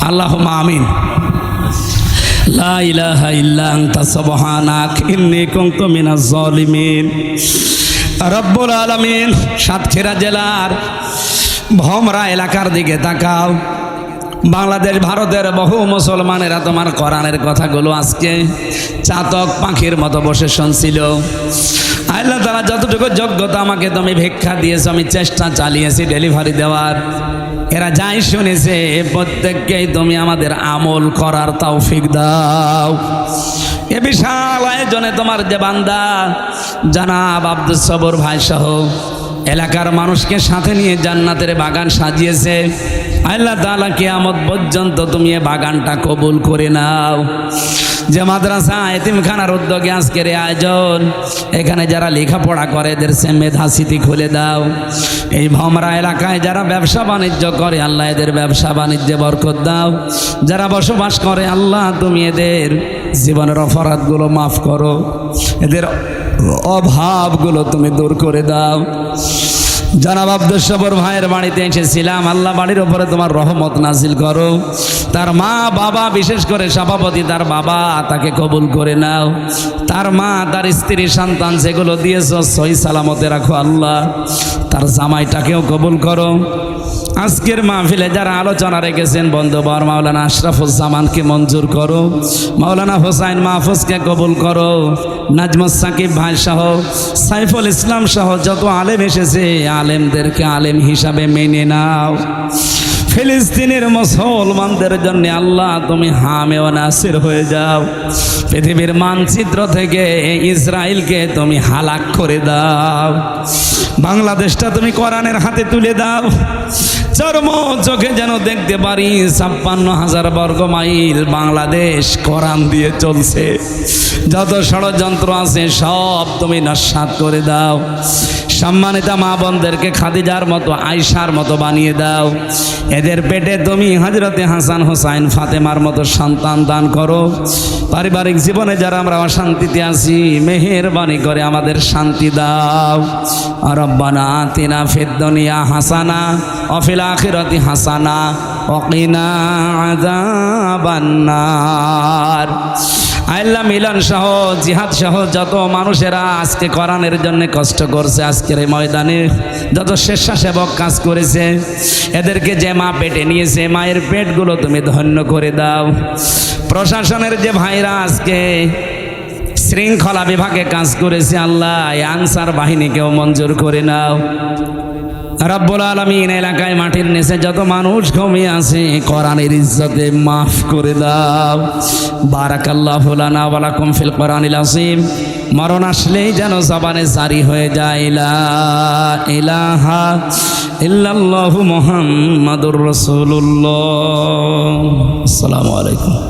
আল্লাহুম্মা আমিন। লা ইলাহা ইল্লা আনতা সুবহানাক ইন্নী কুনতু মিনাজ জালিমিন। রব্বুল আলামিন, সাতক্ষীরা জেলার ভমরা এলাকার দিকে তাকাও। বাংলাদেশ ভারতের বহু মুসলমানেরা তোমার কোরআনের কথাগুলো আজকে চাতক পাখির মতো বসে শুনছিল। আল্লাহ তাআলা যতটুকু যোগ্যতা আমাকে তুমি ভিক্ষা দিয়েছো, আমি চেষ্টা চালিয়েছি ডেলিভারি দেওয়ার। এরা যাই শুনেছে প্রত্যেককেই তুমি আমাদের আমল করার তৌফিক দাও। এ বিশাল আয়োজনে তোমার যে বান্দা জনাব আব্দুস সবুর ভাই সহ এলাকার মানুষকে সাথে নিয়ে জান্নাতের বাগান সাজিয়েছে। আল্লাহ তাআলা কিয়ামত পর্যন্ত তুমি এ বাগানটা কবুল করে নাও। যে মাদ্রাসা এতিমখানার উদ্যোগে আজকের আয়োজন, এখানে যারা লেখাপড়া করে এদের মেধা স্মৃতি খুলে দাও। এই ভমরা এলাকায় যারা ব্যবসা বাণিজ্য করে আল্লাহ এদের ব্যবসা বাণিজ্যে বরকত দাও। যারা বসবাস করে আল্লাহ তুমি এদের জীবনের অপরাধগুলো মাফ করো, এদের অভাবগুলো তুমি দূর করে দাও। জনাব আব্দুস সবুর ভাইয়ের বাড়িতে এসেছিলাম, আল্লাহ বাড়ির ওপরে তোমার রহমত নাজিল করো। তার মা বাবা, বিশেষ করে সভাপতি তার বাবা, তাকে কবুল করে নাও। তার মা, তার স্ত্রী, সন্তান যেগুলো দিয়েছো সহি সালামতে রাখো আল্লাহ। তার জামাইটাকেও কবুল করো। আজকের মাহফিলে যারা আলোচনা রেখেছেন বন্ধুবর মাওলানা আশরাফুজ্জামানকে মঞ্জুর করো, মাওলানা হোসাইন মাহফুজকে কবুল করো, নাজমুস সাকিব ভাই সহ সাইফুল ইসলাম সহ যত আলেম এসেছে আলেমদেরকে আলেম হিসাবে মেনে নাও। ফিলিস্তিনের মুসলমানদের জন্য আল্লাহ তুমি হামে ও নাসির হয়ে যাও। পৃথিবীর মানচিত্র থেকে ইসরায়েলকে তুমি হালাক করে দাও। বাংলাদেশটা তুমি কোরআনের হাতে তুলে দাও। চর্ম চোখে যেন দেখতে পারি ৫৬,০০০ বর্গ মাইল বাংলাদেশ কোরআন দিয়ে চলছে। যত ষড়যন্ত্র আছে সব তুমি নস্যাৎ করে দাও। সম্মানিতা মা বোনদেরকে খাদিজার মতো, আয়েশার মতো বানিয়ে দাও। এদের পেটে তুমি হযরতে হাসান হোসাইন ফাতেমার মতো সন্তান দান করো। পারিবারিক জীবনে যারা আমরা অশান্তিতে আছি মেহেরবানি করে আমাদের শান্তি দাও। রব্বানা আতিনা ফিদ দুনিয়া হাসানা ওয়া ফিল আখিরাতি হাসানা ওয়া কিনা আযাবান নার। আল্লাহ মিলন সহ জিহাদ সহ যত মানুষেরা আজকে কোরআনের জন্য কষ্ট করছে, আজকের এই ময়দানে যত স্বেচ্ছাসেবক কাজ করেছে, এদেরকে যে মা পেটে নিয়েছে মায়ের পেটগুলো তুমি ধন্য করে দাও। প্রশাসনের যে ভাইরা আজকে শৃঙ্খলা বিভাগে কাজ করেছে আল্লাহ এই আনসার বাহিনীকেও মঞ্জুর করে নাও। রব্বুল আলামিন, এলাকায় মাটির নিচে যত মানুষ ঘুমিয়ে আছে কোরআনের ইজ্জতে মাফ করে দাও। বারাকাল্লাহু লানা ওয়া লাকুম ফিল কোরআনিল আযীম। মরণ আসলেই যেন জবানে জারি হয়ে যায় লা ইলাহা ইল্লাল্লাহু মুহাম্মাদুর রাসূলুল্লাহ। আসসালামু আলাইকুম।